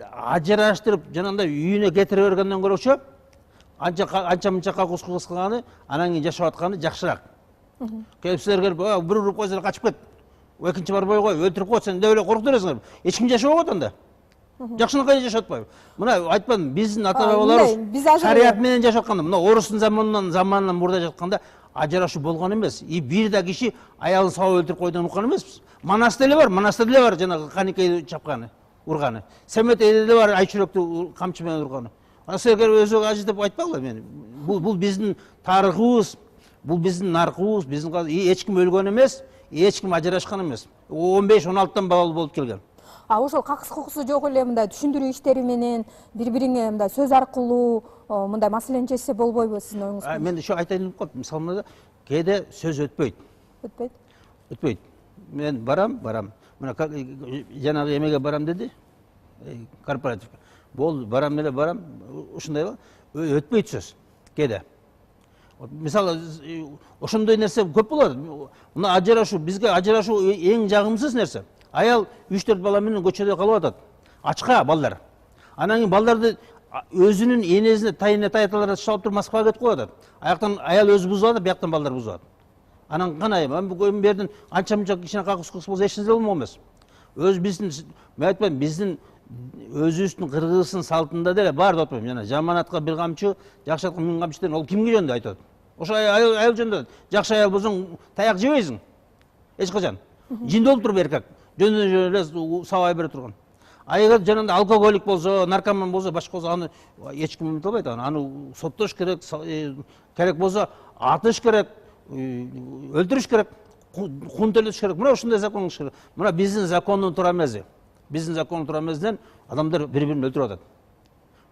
ажыраштырып жанагындай үйүнө кетире бергенден көрөчү, анча мынча какус кылганы, анан кийин жашап атканы жакшыраак. Келип силер келип, бир уруп койсо качып кет. Экинчи барбай кой, өлтүрүп кой, сен деп эле коркуп бересиңер. Эч ким жашабай коет анда. Жакшынакай жашап атпайбы? Мына айтпадым, биздин ата мындай, бабаларыбыз биз азыр- шарият менен жашап атканда, мына орустун заманынан мурда жатканда ажырашуу болгон эмес. И бир да киши аялын сабап өлтүрүп койдугун уккан эмеспиз. Манасда эле бар жанагы Каникейди чапканы, урганы. Семетейде эле бар Айчүрөктү камчы менен урганы. Силер өзү ажы деп айтпагыла мени. Бул биздин тарыхыбыз, бул биздин наркыбыз, биздин эч ким өлгөн эмес, эч ким ажырашкан эмес. 15-16 балалы болуп келген. Ошол какыс кукусу жок эле мындай түшүндүрүү иштери менен бири-бириңе мындай сөз аркылуу мындай маселени чечсе болбойбу сиздин оюңуз? Мен ошо айтайын деп калдым. Мисалы кээде сөз өтпөйт. Өтпөйт. Мен барам. Мына жанагы эмеге барам деди. Корпоративге. Бол барам эле барам. Ушундайбы? Өтпөйт сөз. Кээде. Мисалы ошондой нерсе көп болот. Мына ажырашуу, бизге ажырашуу эң жагымсыз нерсе. Аял 3-4 бала менен көчөдө калып атат. Ачка балдар. Анан кийин балдарды өзүнүн энесине, тайына таяталарына шалып туруп Москвага кетип коюп атат. Аяктан аял өзү бузуп атат, бияктан балдар бузуп атат. Анан канай, мен бу жерден анча-мунча кичине какыс болсо эч нерсе болмок эмес. Биздин, мен айтпайм, биздин өзүбүздүн кыргыздын салтында деле бар деп атпайм. Жана жаманатка бир камчы, жакшылыкка 1000 камчы деген ол кимге жөнүндө айтат? Ошо аял жөнүндө. Жакшы аял болсоң таяк жебейсиң. Эч качан. Жинде болуп туруп эркек. Жөн эле сабай бере турган. Эгер жанагындай алкоголик болсо, наркоман болсо, башка болсо аны эч ким эмете албайт. Аны соттош керек, керек болсо атыш керек, өлтүрүш керек, кун төлөтүш керек. Мына ушундай закон керек. Мына биздин закондун туура эмеси. Биздин закондун туура эмесинен адамдар бири-бирин өлтүрүп атат.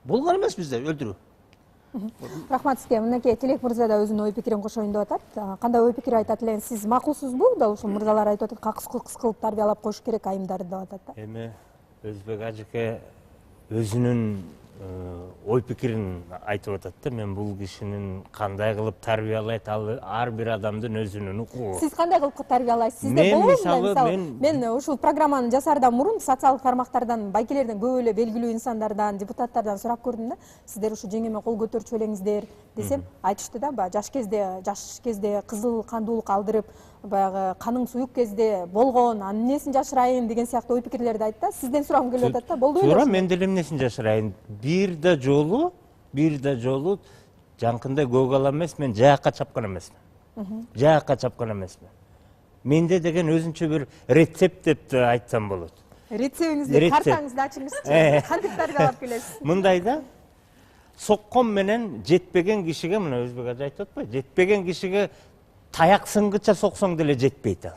Болгон эмес бизде өлтүрүү. Рахмат сизге. Мынакей Тилек мырза да өзүнүн ой пикирин кошоюн деп атат. Кандай ой пикир айтат элеңиз? Сиз макулсузбу? Дал ушул мырзалар айтып атат, какыс кылып тарбиялап коюш керек айымдарды деп атат да. Эми Өзбек ажыке өзүнүн ой пикирин айтып атат да. Мен бул кишинин кандай кылып тарбиялайт, ал ар бир адамдын өзүнүн укугу. Сиз кандай кылып тарбиялайсыз? Сизде болобу? Мен ушул программаны жасаардан мурун социалдык тармактардан, байкелерден көп эле белгилүү инсандардан, депутаттардан сурап көрдүм да. Сиздер ушу жеңеме кол көтөрчү элеңиздер десем, айтышты да, баягы жаш кезде кызыл кандуулук алдырып, баягы каның суюк кезде болгон, анын эмнесин жашырайын деген сыяктуу ой пикирлерди айтты. Сизден сурагым келип атат да. Болду беле? Туура, мен деле эмнесин жашырайын? Бир да жолу жанкындай көк ала эмес, мен жаакка чапкан эмесмин. Менде деген өзүнчө бир рецепт деп айтсам болот. Рецептиңизди, картаңызды ачыңызчы. Кантип тарбиялап келесиз? Мындай да, соккон менен жетпеген кишиге, мына өзбек ажы айтып атпайбы, жетпеген кишиге таяк сынгыча соксоң деле жетпейт ал.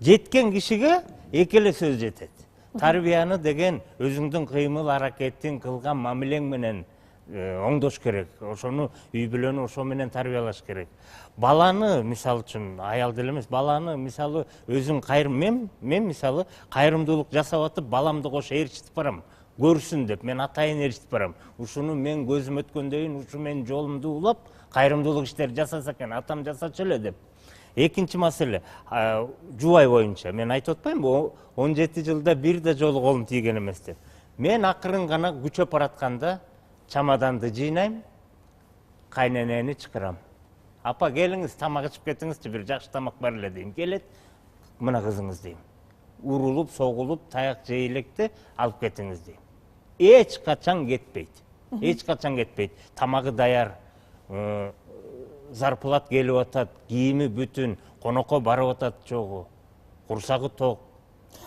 Жеткен кишиге эки эле сөз жетет. Тарбияны деген өзүңдүн кыймыл аракетиң, кылган мамилең менен оңдош керек. Ошону үй бүлөнү ошо менен тарбиялаш керек. Баланы, мисалы үчүн, аял деле эмес, баланы мисалы өзүң мен мисалы кайрымдуулук жасап атып, баламды кошо ээрчитип барам. Көрсүн деп, мен атайын ээрчитип барам. Ушуну мен көзүм өткөндөн, ушу менин жолумду улап, кайрымдуулук иштер жасаса экен, атам жасачу эле деп. Экинчи маселе, жубай боюнча мен айтып атпаймынбы, 17 жылда бир да жолу колум тийген эмес деп. Мен акырын гана күчөп баратканда чамаданды жыйнайм, кайненени чакырам. Апа, келиңиз, тамак ичип кетиңизчи, бир жакшы тамак бар эле дейм. Келет, мына кызыңыз дейм. Урулуп, согулуп, таяк жей электе алып кетиңиз дейм. Эч качан кетпейт. Тамагы даяр, зарплат келип атат, кийими бүтүн, конокко барып атат жогу, курсагы ток.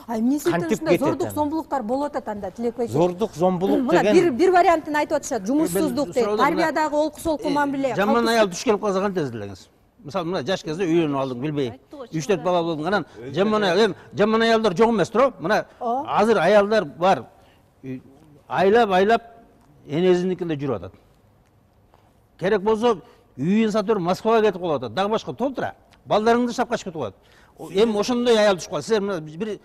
Эмнеси үчүн ушундай зордук зомбулуктар болуп атат анда, Тилек байке? Зордук зомбулук деген бир вариантын айтып атышат, жумушсуздук дейт, тарбиядагы олку-солку мамиле. Жаман аял туш келип калса кантесиз элеңиз? Мисалы, мына жаш кезде үйлөнүп алдың, билбей. 3-4 бала болдуң, анан жаман аялдар жок эмес туруп, мына азыр аялдар бар. Айлап энесиникинде жүрүп атат. Керек болсо үйүн сатып Москвага кетип калып атат. Дагы башка толтура. Балдарыңды таштап качып кетип калат. Эми ошондой аял түшүп калса, силер бир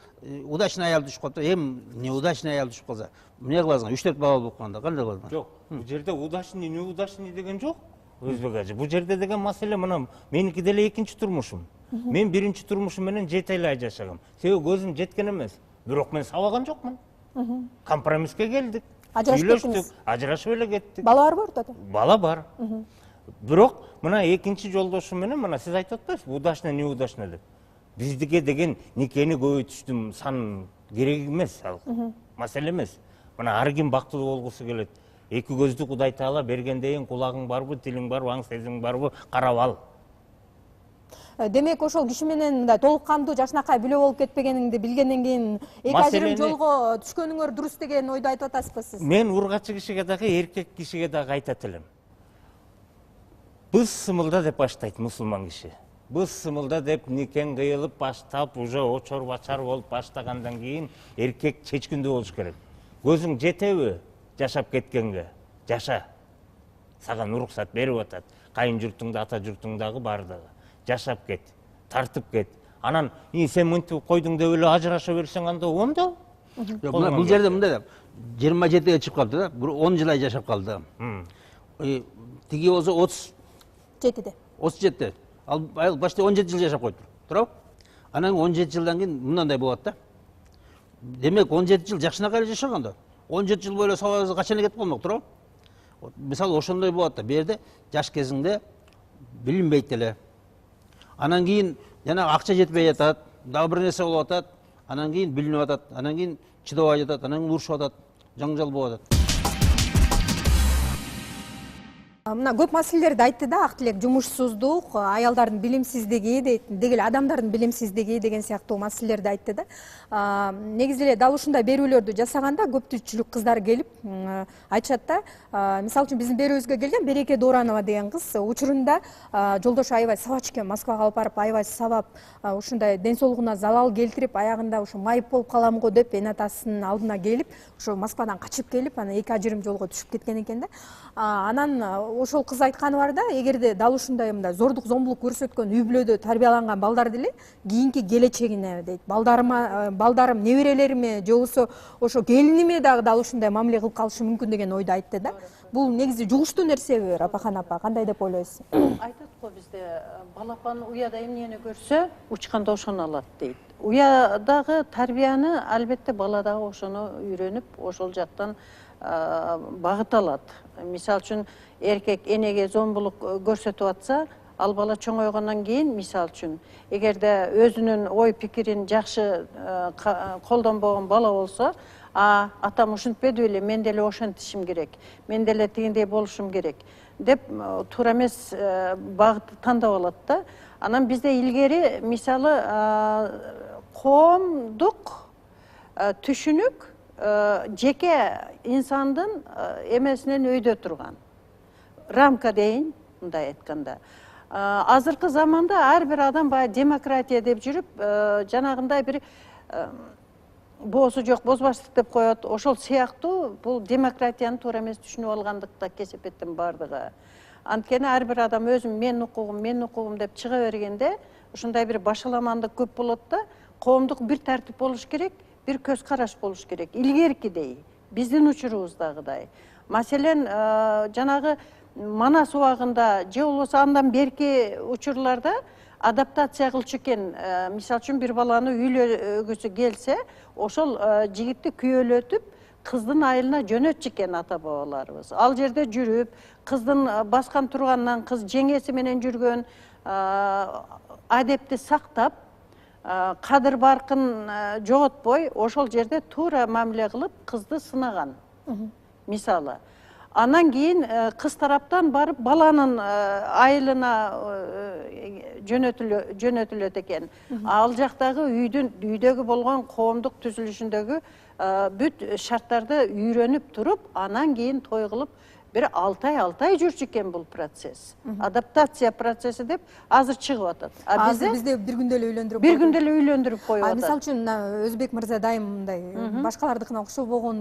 удачный аял түшүп калса, эми неудачный аял түшүп калса, эмне кыласың? 3-4 бала болуп калганда кандай кыласың? Жок, бул жерде удачный, неудачный деген жок. Өзбек ажы. Бул жерде деген маселе мына меники деле экинчи турмушум. Мен биринчи турмушум менен 7 ай жашагам. Себеби көзүм жеткен эмес. Бирок мен сабаган жокмун. Компромисске келдик. Ажырашып эле кеттик. Бала барбы ортодо? Бала бар. Бирок мына экинчи жолдошум менен мына сиз айтып атпайсызбы, удачный, неудачный деп. Биздике деген никени көбөйтүштүн сан керек эмес ал. Маселе эмес. мына ар ким бактылуу болгусу келет. Эки көздү Кудай Таала бергендейин кулагың барбы, тилиң барбы, аң сезиң барбы, карап ал. Демек ошол киши менен мындай толук кандуу жашынакай билүү болуп кетпегениңди билгенден кийин эки ажырым жолго түшкөнүңөр дурус деген ойду айтып атасызбы сиз? Мен ургачы кишиге дагы, эркек кишиге дагы айтат элем. Быз сымылда деп баштайт мусулман киши. Быз сымылда деп никең кыйылып баштап, уже очор бачар болуп баштагандан кийин эркек чечкиндүү болуш керек. Көзүң жетеби жашап кеткенге? Жаша. Саган уруксат берип атат. Кайын журтуңда, ата журтуңдагы бардыгы. Жашап кет, тартып кет. Анан, сен мынтип койдуң деп эле ажыраша берсең анда ондо? Бул жерде мындай да, 27-ге чыгып калды да, 10 жыл жашап калды. Тиги болсо 37-де. 37-те. Ал башта 17 жыл жашап койду. Туурабы? Анан 17 жылдан кийин мындай болот да. Демек 17 жыл жакшынакай жашаган да. 17 жыл бойло сабагыбызга качан кетип калмак, туурабы? Мисалы ошондой болот да. Бу жерде жаш кезиңде билинбейт эле. Анан кийин жана акча жетпей жатат, дагы бир нерсе болуп атат, анан кийин билинип атат, анан кийин чыдабай жатат, анан кийин урушуп атат, жаңжал болуп атат. Мына көп маселелерди айтты да, ак тилек жумушсуздук, аялдардын билимсиздиги дейт, деги эле адамдардын билимсиздиги деген сыяктуу маселелерди айтты да. Негизи эле дал ушундай берүүлөрдү жасаганда көпчүлүк кыздар келип айтышат да. Мисалы үчүн биздин берүүбүзгө келген Береке Доранова деген кыз учурунда жолдошу аябай сабач экен, Москвага алып барып аябай сабап, ушундай ден соолугуна залал келтирип, аягында ушу майып болуп калам го деп эн атасынын алдына келип, ошо Москвадан качып келип, анан эки ажырым жолго түшүп кеткен экен да. Анан ошол кыз айтканы бар да, эгерде дал ушундай мындай зордук зомбулук көрсөткөн үй бүлөдө тарбияланган балдар деле кийинки келечегине дейт, балдарым, неберелериме же болбосо ошо келиниме дагы дал ушундай мамиле кылып калышы мүмкүн деген ойду айтты да. Бул негизи жугуштуу нерсеби, Рапахан апа, кандай деп ойлойсуз? Айтат го бизде балапан уяда эмнени көрсө, учканда ошону алат дейт. Уядагы тарбияны албетте бала дагы ошону үйрөнүп, ошол жактан багыт алат. Мисалы үчүн эркек энеге зомбулук көрсөтүп атса, ал бала чоңойгондон кийин, мисалы үчүн, эгерде өзүнүн ой пикирин жакшы колдонбогон бала болсо, атам ушинтпеди беле, мен деле ошентишим керек, мен деле тигиндей болушум керек деп туура эмес багытты тандап алат да. Анан бизде илгери мисалы коомдук түшүнүк жеке инсандын эмесинен өйдө турган рамка дейин, мындай айтканда. Азыркы заманда ар бир адам баягы демократия деп жүрүп, жанагындай бир боосу жок бозбаштык деп коет. Ошол сыяктуу бул демократияны туура эмес түшүнүп алгандыкта кесепеттин бардыгы. Анткени ар бир адам өзүм менин укугум деп чыга бергенде, ушундай бир башаламандык көп болот да, коомдук бир тартип болуш керек, бир көз караш болуш керек. Илгеркидей, биздин учурубуздагыдай. Маселен, жанагы Манас убагында же болбосо андан берки учурларда адаптация кылчу экен. Мисалы үчүн бир баланы үйлөгүсү келсе, ошол жигитти күйөөлөтүп, кыздын айылына жөнөтчү экен ата бабаларыбыз. Ал жерде жүрүп, кыздын баскан турганынан кыз жеңеси менен жүргөн адепти сактап, кадыр баркын жоготпой, ошол жерде туура мамиле кылып кызды сынаган. Мисалы. Анан кийин кыз тараптан барып баланын айылына жөнөтүлөт экен. Ал жактагы үйдөгү болгон коомдук түзүлүшүндөгү бүт шарттарды үйрөнүп туруп, анан кийин той кылып бир 6 ай жүрчү экен бул процесс. Адаптация процесси деп азыр чыгып атат. Бизде бир күндө эле үйлөндүрүп коюп атат. Мисалы үчүн Өзбек мырза дайым мындай башкалардыкына окшобогон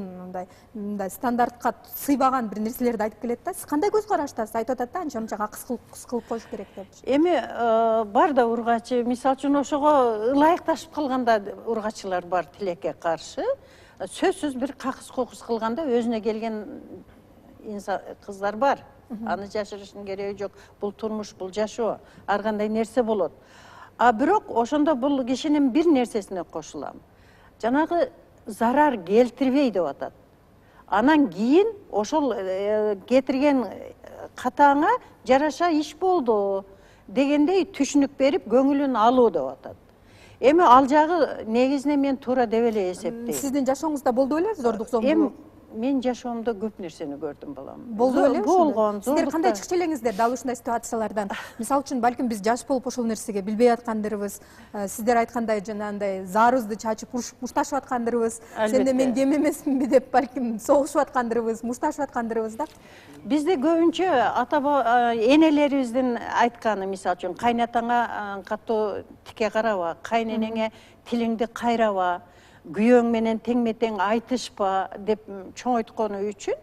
мындай стандартка сыйбаган бир нерселерди айтып келет да. Сиз кандай көз караштасыз? Айтып атат да, анча кыс кылып коюш керек деп. Эми бар да ургачы, мисалы үчүн ошого ылайыкташып калганда ургачылар бар тилекке каршы. Сөзсүз бир какыс кылганда өзүнө келген кыздар бар. Аны жашырыштын кереги жок. Бул турмуш, бул жашоо, ар кандай нерсе болот. Бирок ошондо бул кишинин бир нерсесине кошулам. Жанагы зарар келтирбей деп атат. Анан кийин ошол кетирген катаңа жараша иш болду дегендей түшүнүк берип, көңүлүн алуу деп атат. Эми ал жагы негизинен мен туура деп эле эсептейм. Сиздин жашооңузда болду беле зордук зомбулук? мен жашоомдо көп нерсени көрдүм балам. Болду беле? Болгон, Сиздер кандай чыгыш элеңиздер дал ушундай ситуациялардан? Мисалы үчүн балким биз жаш болуп ошол нерсеге билбей аткандырбыз. Сиздер айткандай жанагындай заарыбызды чачып мушташып аткандырбыз. Сенде мен кем эмесминби деп балким согушуп аткандырбыз, мушташып аткандырбыз да. Бизде көбүнчө энелерибиздин айтканы, мисалы үчүн кайнатаңа катуу тике караба, кайненеңе тилиңди кайраба, күйөөң менен теңме тең айтышпа деп чоңойткону үчүн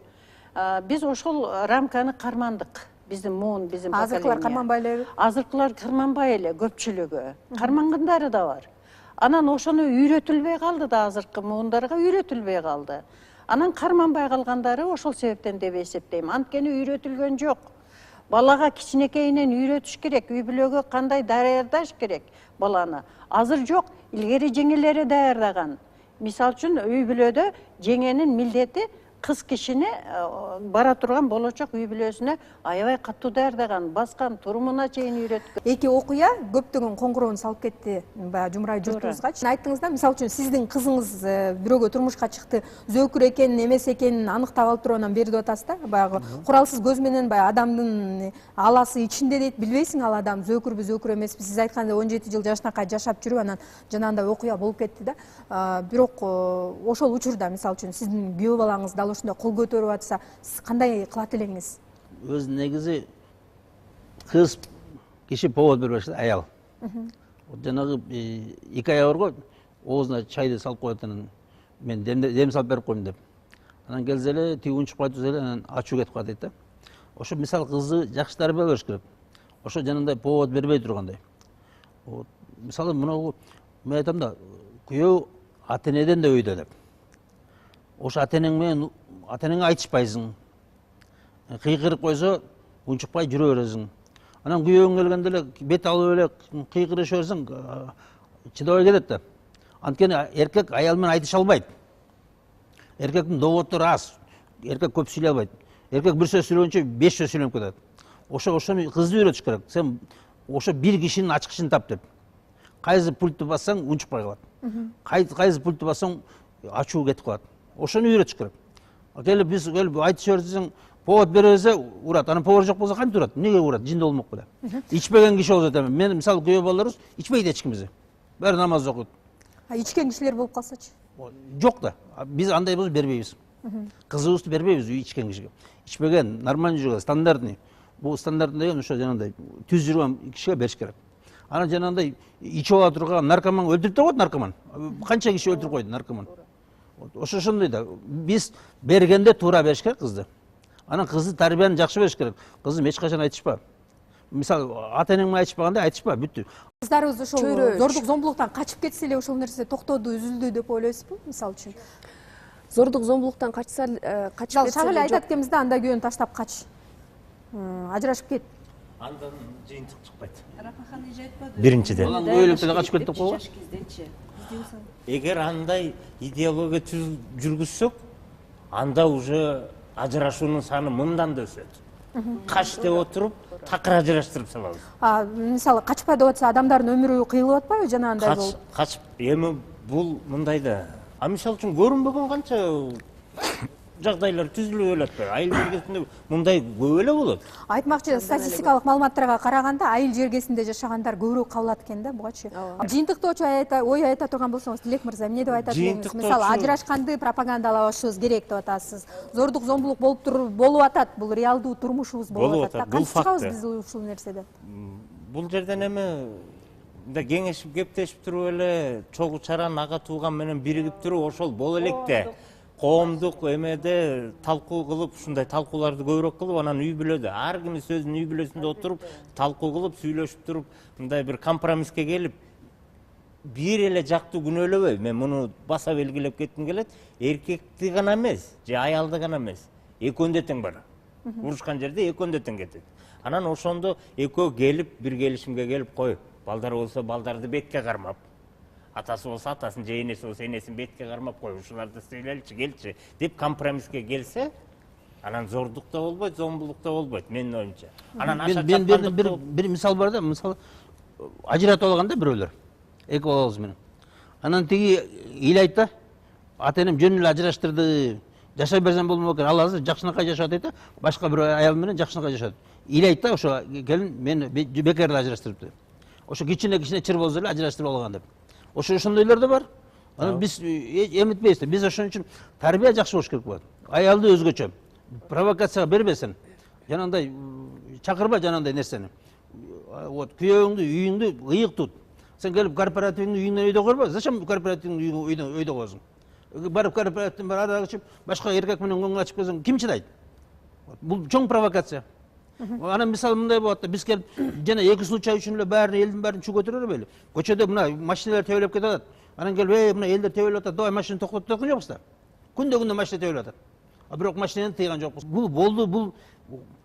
биз ошол рамканы кармандык. Биздин муун, биздин поколение. Азыркылар карманбай элеби? Азыркылар карманбай эле, көпчүлүгү. Кармангандары да бар. Анан ошону үйрөтүлбөй калды да, азыркы муундарга үйрөтүлбөй калды. Анан карманбай калгандары ошол себептен деп эсептейм. Анткени үйрөтүлгөн жок. Балага кичинекейинен үйрөтүш керек, үй бүлөгө кандай даярдаш керек баланы. Азыр жок, илгери жеңелери даярдаган. Мисалы үчүн үй бүлөдө жеңенин милдети кыз кишини бара турган болочок үй бүлөсүнө аябай катуу даярдаган, баскан, турумуна чейин үйрөткөн. Эки окуя көптөгөн коңгуроон салып кетти баягы жумурай журтубузга. Айттыңыз да, мисалы үчүн сиздин кызыңыз бирөөгө турмушка чыкты, зөөкүр экенин, эмес экенин аныктап алып туруп анан берди деп атасыз да. Баягы куралсыз көз менен баягы адамдын аласы ичинде дейт, билбейсиң ал адам зөөкүрбү, зөөкүр эмеспи. Сиз айткандай 17 жыл жашынакай жашап жүрүп анан жанагындай окуя болуп кетти да. Бирок ошол учурда мисалы үчүн сиздин күйөө балаңыз дал ушундай кол көтөрүп атса, сиз кандай кылат элеңиз? Өз негизи кыз киши повод бербеш да, аял. Жанагы 2 ай бар го, оозуна чайды салып коет анан мен дем салып берип коем деп. Анан келсе эле тиги унчуп кайтып эле анан ачуу кетип калат дейт да. Ошо мисалы кызды жакшы тарбиялай бериш керек. Ошо жанагындай повод бербей тургандай. Мисалы мына мен айтам да, күйөө ата-энеден да өйдө деп. Ошо ата-энең менен ата-энеңе айтышпайсың. Кыйкырып койсо унчукпай жүрө бересиң. Анан күйөөң келгенде эле бет алып эле кыйкырыша берсең, чыдабай кетет да. Анткени эркек аял менен айтыша албайт. Эркектин доводдору аз. Эркек көп сүйлөй албайт. Эркек бир сөз сүйлөгөнчө 5 сөз сүйлөнүп кетет. Ошого кызды үйрөтүш керек. Сен ошо бир кишинин ачкычын тап деп. Кайсы пультты бассаң унчукпай калат. Кайсы пультты бассаң ачуу кетип калат. Ошону үйрөтүш керек. Келип биз айтыша берсең, повод бере берсе урат. Анан повод жок болсо кантип урат? Эмнеге урат? Жинде болмок беле. Ичпеген киши болсо да, мен мисалы күйөө балдарыбыз ичпейт эч кимиз. Баары намаз окуйт. Ичкен кишилер болуп калсачы? Жок да. Биз андай болсо бербейбиз. Кызыбызды бербейбиз ичкен кишиге. Ичпеген, нормально жүргөн, стандартный. Бул стандартный деген ошо жанагындай түз жүргөн кишиге бериш керек. Анан жанагындай ичип ала турган наркоман өлтүрүп та коет наркоман. Канча киши өлтүрүп койду наркоман. Ошондой да. Биз бергенде туура бериш керек кызды. Анан кызды тарбияны жакшы бериш керек. Кызым эч качан айтышпа. Мисалы ата-энең менен айтышпаганда айтышпа, бүттү. Кыздарыбыз ошол зордук зомбулуктан качып кетсе эле ошол нерсе токтоду, үзүлдү деп ойлойсузбу, мисалы үчүн? Зордук зомбулуктан качса качып кетсе Шагыл айтат экенбиз да, анда күйөөнү таштап кач. Ажырашып кет. Андан жыйынтык чыкпайт. Рапахан эже айтпады. Биринчиден. Балам өлүп эле качып кетип койго. Эгер андай идеология жүргүзсөк, анда уже ажырашуунун саны мындан да өсөт. Кач деп отуруп, такыр ажыраштырып салабыз. Мисалы качпай деп атса, адамдардын өмүрү кыйылып атпайбы жанагындай болуп? Качып, эми бул мындай да. Мисалы үчүн көрүнбөгөн канча жагдайлар түзүлүп эле атпайбы? Айыл жергесинде мындай көп эле болот. Айтмакчы, статистикалык маалыматтарга караганда айыл жергесинде жашагандар көбүрөөк кабылат экен да, бугачы. Жыйынтыктоочу ой айта турган болсоңуз, Тилек мырза, эмне деп айтат элеңиз? Мисалы, ажырашканды пропагандалабашыбыз керек деп атасыз. Зордук зомбулук болуп атат, бул реалдуу турмушубуз болуп атат. Кантип чыгабыз биз ушул нерседен? Бул жерден эми кеңешип кептешип туруп эле чогуу чаран ага тууган менен биригип туруп ошол боло элек да. Коомдук эмеде талкуу кылып, ушундай талкууларды көбүрөөк кылып, анан үй бүлөдө ар ким сөзүн үй бүлөсүндө отуруп, талкуу кылып, сүйлөшүп туруп, мындай бир компромисске келип, бир эле жактуу күнөөлөбөй. Мен муну баса белгилеп кетким келет. Эркекти гана эмес, же аялды гана эмес. Экөөндө тең бар. Урушкан жерде экөөндө тең кетет. Анан ошондо экөө келип, бир келишимге келип, кой, балдар болсо балдарды бетке кармап, атасы болсо атасын, же энеси болсо энесин бетке кармап кой, ушуларды сүйлөлчү, келчи деп компромисске келсе, анан зордук да болбойт, зомбулук да болбойт, менин оюмча. Анан мен бир мисал бар да, мисалы ажыратып алганда бирөөлөр эки балабыз менен. Анан тиги ыйлайт да, ата-энем жөн эле ажыраштырды, жашай берсем болмок керек. Ал азыр жакшынакай жашап атат да, башка бир аял менен жакшынакай жашат. Илейт да, ошо келин мени бекерде ажырастырыпты. Ошо кичине чыр болсо эле ажырастырып алган деп. Ошондойлор да бар. Анан биз эметпейбиз да. Биз ошон үчүн тарбия жакшы болуш керек болот. Аялды өзгөчө провокацияга бербесин. Жанагындай чакырба жанагындай нерсени. Вот күйөөңдү үйүңдү ыйык тут. Сен келип корпоративдин үйүнөн өйдө койбо. Зачем корпоративдин үйүнөн өйдө коесуң? Барып корпоративдин бар арак ичип, башка эркек менен көңүл ачып келсең ким чыдайт? Бул чоң провокация. Анан мисалы мындай болот да, биз келип жана эки случай үчүн эле баарын элдин баарын чүгө өтүрө берели. Көчөдө мына машиналар тебелеп кетип атат. Анан келип, мына элдер тебелеп атат, давай машинаны токтотуп турган жокпуз да. Күндө машина тебелеп атат. А бирок машинаны тыйган жокпуз. Бул болду, бул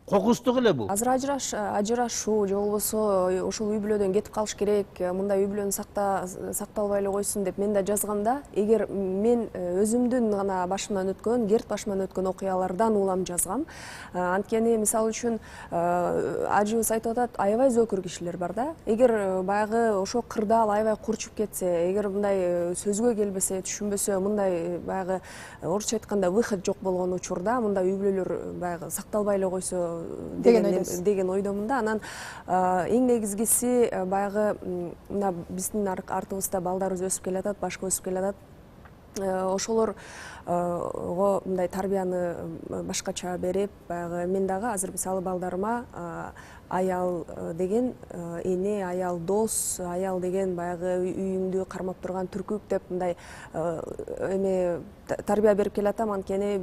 кокустук эле бул. Азыр ажырашуу же болбосо ушул үй бүлөдөн кетип калыш керек, мындай үй бүлөнү сакталбай эле койсун деп мен да жазгамда, эгер мен өзүмдүн гана башымдан өткөн, Герт башыман өткөн окуялардан улам жазгам. Анткени мисалы үчүн ажыбыз айтып атат, аябай зөөкүр кишилер бар да. Эгер баягы ошо кырдаал аябай курчуп кетсе, эгер мындай сөзгө келбесе, түшүнбөсө, мындай баягы орусча айтканда выход жок болгон учурда, мындай үй бүлөлөр баягы сакталбай эле койсо деген ойдомун да. Анан эң негизгиси баягы мына биздин артыбызда балдарыбыз өсүп келатат, башка өсүп келатат. Ошолорго мындай тарбияны башкача берип, баягы мен дагы азыр мисалы балдарыма аял деген эне, аял дос, аял деген баягы үйүңдү кармап турган түркүк деп мындай эме тарбия берип келатам. Анткени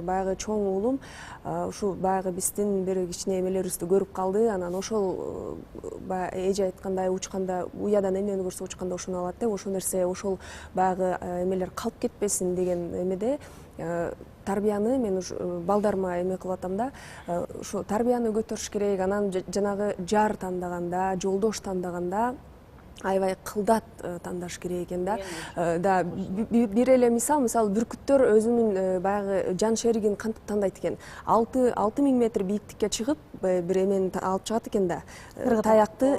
баягы чоң уулум ушу баягы биздин бир кичине эмелерибизди көрүп калды. Анан ошол эже айткандай учканда, уядан эмнени көрсө учканда ошону алат деп, ошол нерсе, ошол баягы эмелер калып кетпесин деген эмеде тарбияны мен балдарыма эме кылып атам да, ушу тарбияны көтөрүш керек. Анан жанагы жар тандаганда, жолдош тандаганда аябай кылдат тандаш керек экен да. Да, бир эле мисалы бүркүттөр өзүнүн баягы жан шеригин кантип тандайт экен? 6000 метр бийиктикке чыгып, бир эмени алып чыгат экен да. Таякты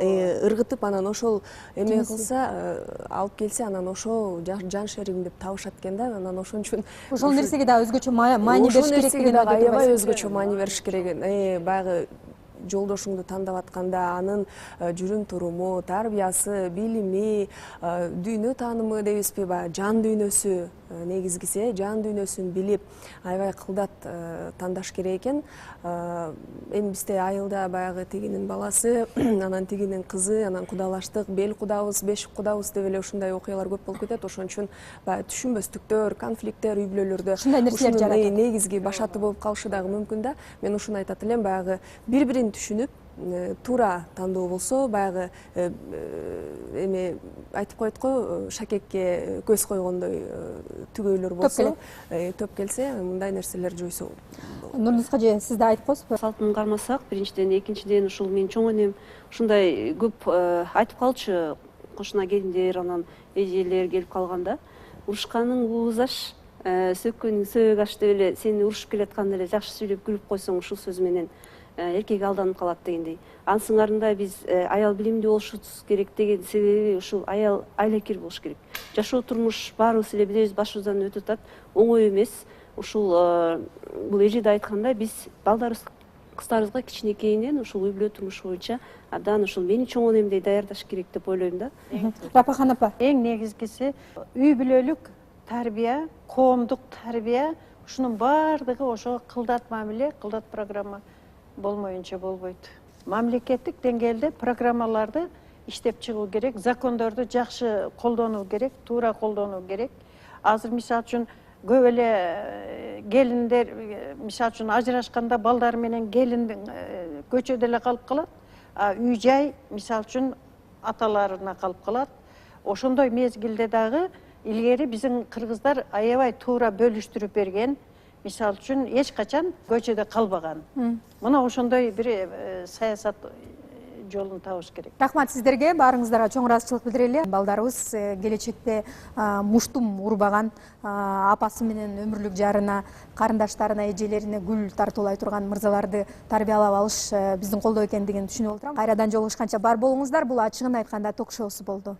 ыргытып, анан ошол эме кылса, алып келсе, анан ошол жан шеригим деп табышат экен да. Анан ошон үчүн ошол нерсеге да өзгөчө маани бериш керек деген ойдо. Аябай өзгөчө маани бериш керек. Баягы жолдошуңду тандап атканда анын жүрүм туруму, тарбиясы, билими, дүйнө таанымы дейбизби, баягы жан дүйнөсү негизгиси, жан дүйнөсүн билип, аябай кылдат тандаш керек экен. Эми бизде айылда баягы тигинин баласы, анан тигинин кызы, анан кудалаштык, бел кудабыз, бешик кудабыз деп эле ушундай окуялар көп болуп кетет. Ошон үчүн баягы түшүнбөстүктөр, конфликттер үй бүлөлөрдө ушундай нерселер жаратат. Негизги башаты болуп калышы дагы мүмкүн да. Мен ушуну айтат элем, баягы бири-бирин түшүнүп, туура тандоо болсо, баягы эме айтып коет го, шакекке көз койгондой түгөйлөр болсо, төп келсе, мындай нерселер жойсо. Нурнуз кажы, сиз да айтып коесузбу? Салтын кармасак, биринчиден, экинчиден ушул мен чоң энем ушундай көп айтып калчу, кошуна келиндер, анан эжелер келип калганда, урушканың уузаш, сөккөнүң сөөк аш деп эле сени урушуп келатканда эле жакшы сүйлөп күлүп койсоң, ушул сөз менен эркек алданып калат дегендей. Анын сыңарында биз аял билимдүү болушубуз керек деген себеби ушул аял айлакер болуш керек. Жашоо турмуш баарыбыз эле билебиз, башыбыздан өтүп атат, оңой эмес. Ушул бул эже да айткандай, биз балдарыбыз, кыздарыбызга кичинекейинен ушул үй бүлө турмушу боюнча абдан ушул менин чоң энемдей даярдаш керек деп ойлойм да. Рапахан апа, Эң негизгиси үй бүлөлүк тарбия, коомдук тарбия, ушунун баардыгы ошо кылдат мамиле, кылдат программа болмоюнча болбойт. Мамлекеттик деңгээлде программаларды иштеп чыгуу керек, закондорду жакшы колдонуу керек, туура колдонуу керек. Азыр мисалы үчүн көп эле келиндер, мисалы үчүн ажырашканда балдары менен келин көчөдө эле калып калат, үй жай мисалы үчүн аталарына калып калат. Ошондой мезгилде дагы илгери биздин кыргыздар аябай туура бөлүштүрүп берген. Мисалы үчүн эч качан көчөдө калбаган. Мына ошондой бир саясат жолун табыш керек. Рахмат сиздерге, баарыңыздарга чоң ыраазычылык билдирели. Балдарыбыз келечекте муштум урбаган, апасы менен өмүрлүк жарына, карындаштарына, эжелерине гүл тартуулай турган мырзаларды тарбиялап алыш биздин колдо экендигин түшүнүп отурам. Кайрадан жолугушканча бар болуңуздар. Бул ачыгын айтканда ток шоусу болду.